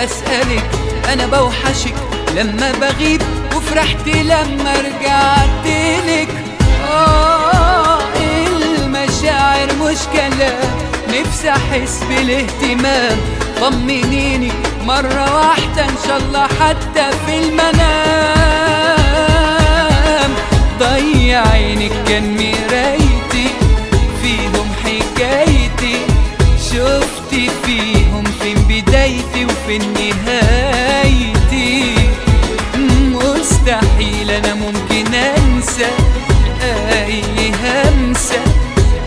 أسألك أنا بوحشك لما بغيب، وفرحت لما رجعتلك. المشاعر مش كلام، نفسي أحس بالاهتمام. طمنيني مرة واحدة إن شاء الله حتى في المنام. ضيع عينك كان مرايتي، فيهم حكايتي، شفتي فيهم فين بدايتي وفين نهايتي. مستحيل أنا ممكن أنسى أي همسة،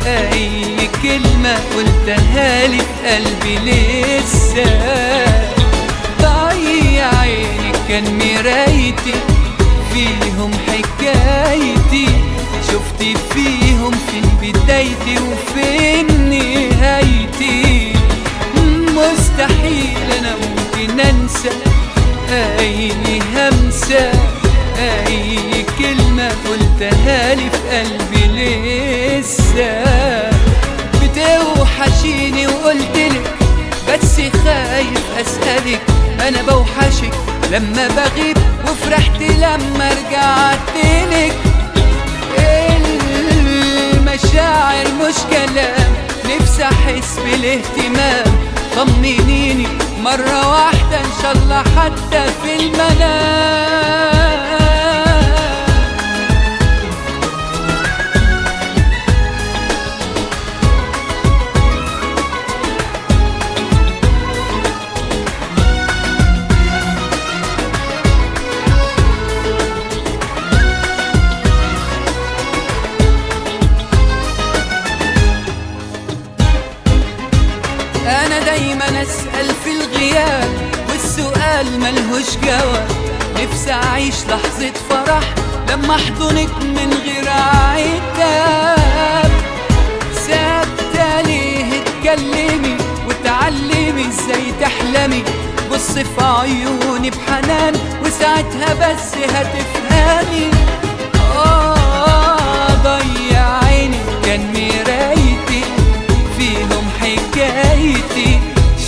أي كلمة قلتها لي في قلبي لسه. ضيع عينك كان مرايتي، فيهم حكايتي، شفتي فيهم فين بدايتي وفين نهايتي. مستحيل أنا ممكن أنسى أي همسة، أي كلمة قلتها لي في قلبي لسه. بتوحشيني وقلتلك بس خايف أسألك أنا بوحشك لما بغيب، وفرحت لما رجعتلك. المشاعر مش كلام، نفسي أحس بالاهتمام. طمنيني مرة واحدة إن شاء الله حتى في المنام. أنا دايما أسأل في الغياب، والسؤال ملهوش جواب. نفسي أعيش لحظة فرح لما أحضنك من غير عتاب. ثابتة ليه اتكلمي وتعلمي ازاي تحلمي، بص في عيوني بحنان وساعتها بس هتفهمي. ضيع عيني كان مرايتي، فيهم حكايتي،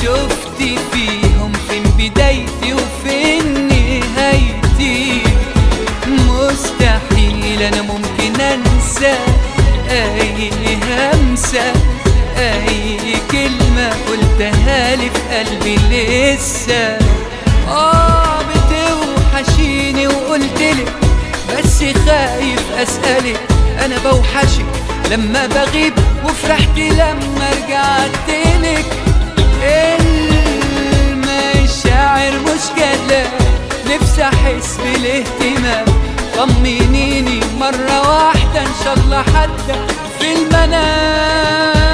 شفتي فيهم فين بدايتي وفين نهايتي. مستحيل أنا ممكن أنسى أي همسة، أي كلمة قلتها لي في قلبي لسه. بتوحشيني وقلتلك بس خايف أسألك أنا بوحشك لما بغيب، وفرحت لما رجعتلك. المشاعر مش كلام، نفسي أحس بالاهتمام. طمنيني مرة واحدة إن شاء الله حتى في المنام.